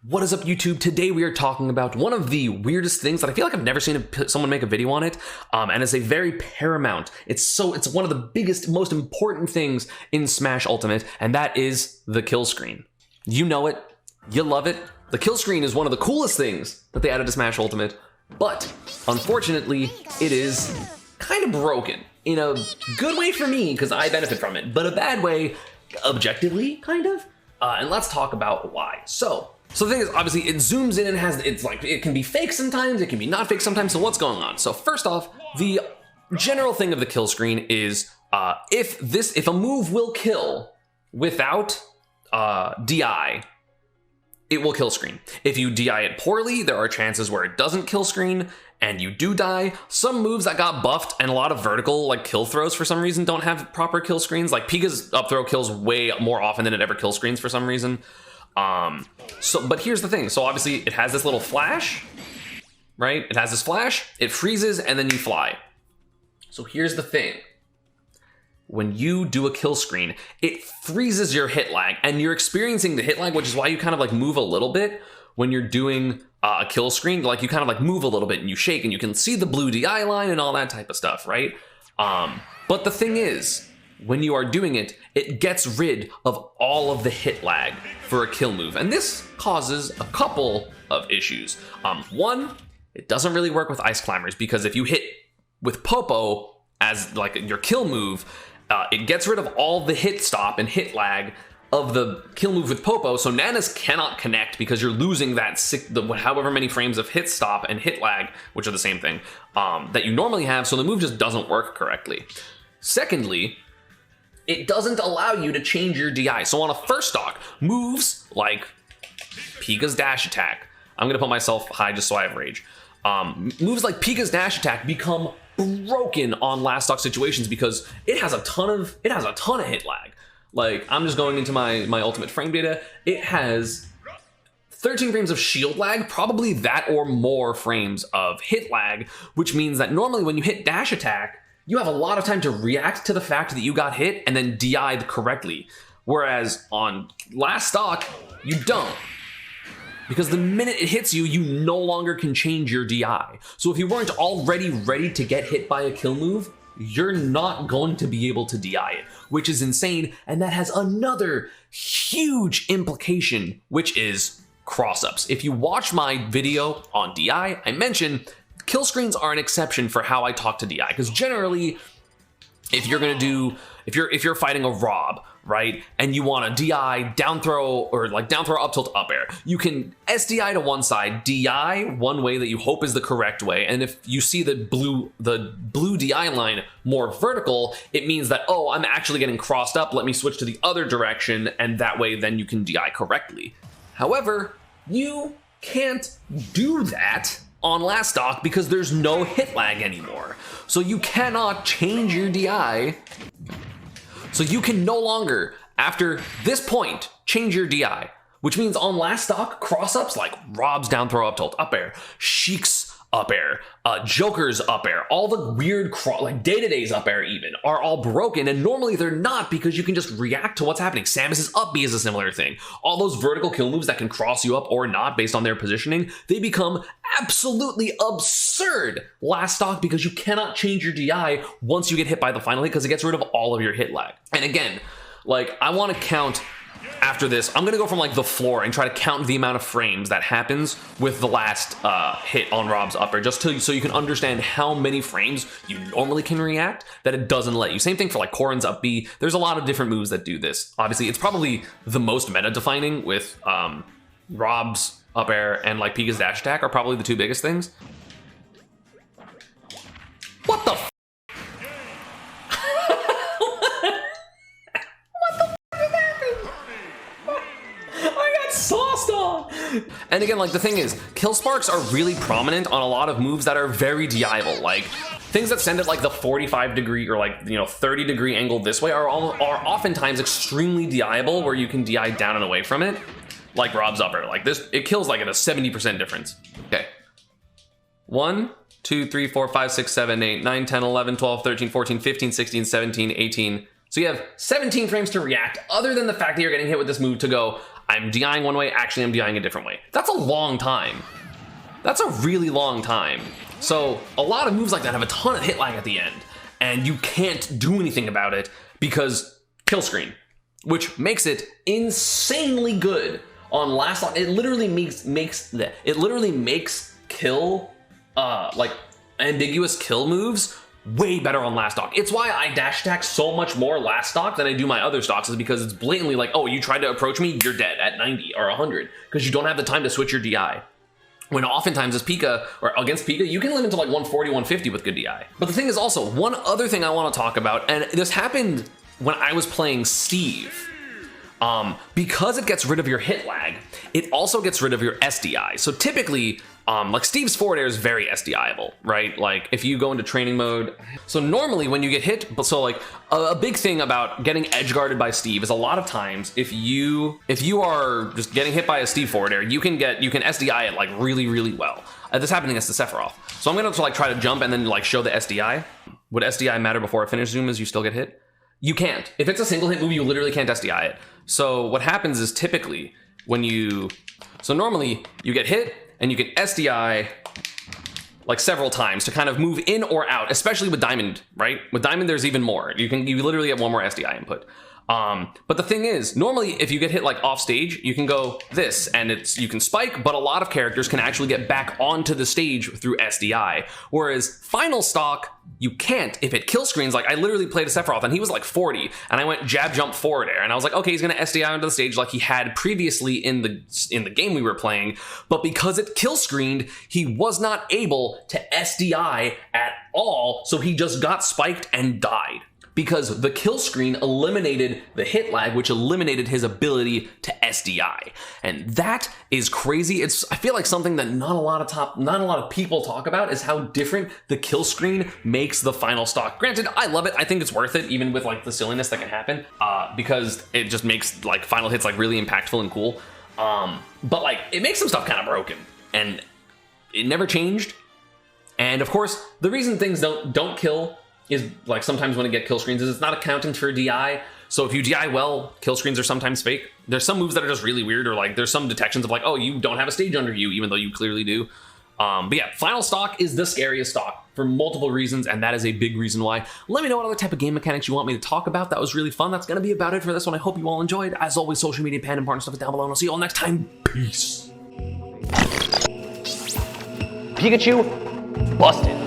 What is up, YouTube? Today we are talking about one of the weirdest things that I feel like I've never seen someone make a video on it, and it's a very paramount. It's one of the biggest, most important things in Smash Ultimate, and that is the kill screen. You know it, you love it. The kill screen is one of the coolest things that they added to Smash Ultimate, but unfortunately, it is kind of broken in a good way for me because I benefit from it, but a bad way, objectively, kind of. And let's talk about why. So the thing is, obviously, it zooms in and it can be fake sometimes, it can be not fake sometimes, so what's going on? So first off, the general thing of the kill screen is if a move will kill without DI, it will kill screen. If you DI it poorly, there are chances where it doesn't kill screen, and you do die. Some moves that got buffed and a lot of vertical like kill throws for some reason don't have proper kill screens. Like Pika's up throw kills way more often than it ever kill screens for some reason. But here's the thing. So obviously it has this little flash, right? It has this flash, it freezes, and then you fly. So here's the thing. When you do a kill screen, it freezes your hit lag, and you're experiencing the hit lag, which is why you kind of like move a little bit when you're doing a kill screen. Like you kind of like move a little bit and you shake and you can see the blue DI line and all that type of stuff, right? But the thing is, when you are doing it, it gets rid of all of the hit lag for a kill move. And this causes a couple of issues. One, it doesn't really work with Ice Climbers because if you hit with Popo as like your kill move, it gets rid of all the hit stop and hit lag of the kill move with Popo, so Nanas cannot connect because you're losing that however many frames of hit stop and hit lag, which are the same thing, that you normally have, so the move just doesn't work correctly. Secondly, it doesn't allow you to change your DI. So on a first stock, moves like Pika's dash attack, I'm gonna put myself high just so I have rage. Moves like Pika's dash attack become broken on last stock situations because it has a ton of hit lag. Like, I'm just going into my ultimate frame data. It has 13 frames of shield lag, probably that or more frames of hit lag, which means that normally when you hit dash attack, you have a lot of time to react to the fact that you got hit and then DI'd correctly. Whereas on last stock, you don't. Because the minute it hits you, you no longer can change your DI. So if you weren't already ready to get hit by a kill move, you're not going to be able to DI it, which is insane, and that has another huge implication, which is cross-ups. If you watch my video on DI, I mentioned kill screens are an exception for how I talk to DI, because generally, if you're fighting a Rob, right, and you want to DI down throw or like down throw up tilt up air, you can SDI to one side, DI one way that you hope is the correct way, and if you see the blue DI line more vertical, it means that, oh, I'm actually getting crossed up, let me switch to the other direction, and that way then you can DI correctly. However, you can't do that on last stock because there's no hit lag anymore. So you cannot change your DI. So you can no longer, after this point, change your DI, which means on last stock, cross-ups like Rob's down throw up tilt up air, Sheik's up air, Joker's up air, all the weird like Day-to-Day's up air even, are all broken, and normally they're not because you can just react to what's happening. Samus's up B is a similar thing. All those vertical kill moves that can cross you up or not based on their positioning, they become absolutely absurd last stock because you cannot change your DI once you get hit by the final hit because it gets rid of all of your hit lag. And again, like, I want to count after this. I'm gonna go from like the floor and try to count the amount of frames that happens with the last hit on Rob's upper, just so you can understand how many frames you normally can react that it doesn't let you. Same thing for like Corrin's up B. There's a lot of different moves that do this. Obviously, it's probably the most meta defining with Rob's up air and like Pika's dash attack are probably the two biggest things. What the f? And again, like, the thing is, kill sparks are really prominent on a lot of moves that are very DI-able. Like, things that send at like the 45 degree or like, 30 degree angle this way are oftentimes extremely DI-able, where you can DI down and away from it. Like Rob's upper, like this, it kills like at a 70% difference. Okay. 1, 2, 3, 4, 5, 6, 7, 8, 9, 10, 11, 12, 13, 14, 15, 16, 17, 18. So you have 17 frames to react, other than the fact that you're getting hit with this move to go, I'm DIing one way, actually I'm DIing a different way. That's a long time. That's a really long time. So a lot of moves like that have a ton of hit lag at the end, and you can't do anything about it because kill screen, which makes it insanely good on last lock. It literally makes kill, like ambiguous kill moves way better on last stock. It's why I dash attack so much more last stock than I do my other stocks, is because it's blatantly like, oh, you tried to approach me, you're dead at 90 or 100, because you don't have the time to switch your DI. When oftentimes as Pika, or against Pika, you can live into like 140, 150 with good DI. But the thing is also, one other thing I want to talk about, and this happened when I was playing Steve, because it gets rid of your hit lag, it also gets rid of your SDI. So typically, like Steve's forward air is very SDIable, right? Like if you go into training mode. So normally when you get hit, so like a big thing about getting edge guarded by Steve is a lot of times if you are just getting hit by a Steve forward air, you can SDI it like really, really well. This happened against the Sephiroth. So I'm gonna like try to jump and then like show the SDI. Would SDI matter before a finish zoom as you still get hit? You can't. If it's a single hit move, you literally can't SDI it. So what happens is typically so normally you get hit and you can SDI like several times to kind of move in or out, especially with Diamond, right? With Diamond, there's even more. You literally get one more SDI input. But the thing is, normally if you get hit like off stage, you can go this and you can spike, but a lot of characters can actually get back onto the stage through SDI. Whereas final stock, you can't. If it kill screens, like I literally played a Sephiroth and he was like 40 and I went jab jump forward air and I was like, okay, he's gonna SDI onto the stage like he had previously in the game we were playing. But because it kill screened, he was not able to SDI at all. So he just got spiked and died, because the kill screen eliminated the hit lag, which eliminated his ability to SDI. And that is crazy. I feel like something that not a lot of people talk about is how different the kill screen makes the final stock. Granted, I love it. I think it's worth it, even with like the silliness that can happen, because it just makes like final hits like really impactful and cool. But like it makes some stuff kind of broken, and it never changed. And of course, the reason things don't kill is like sometimes when it get kill screens is it's not accounting for DI. So if you DI well, kill screens are sometimes fake. There's some moves that are just really weird, or like there's some detections of like, oh, you don't have a stage under you, even though you clearly do. But yeah, final stock is the scariest stock for multiple reasons, and that is a big reason why. Let me know what other type of game mechanics you want me to talk about. That was really fun. That's gonna be about it for this one. I hope you all enjoyed. As always, social media, Panda, important stuff is down below, and I'll see you all next time. Peace. Pikachu busted.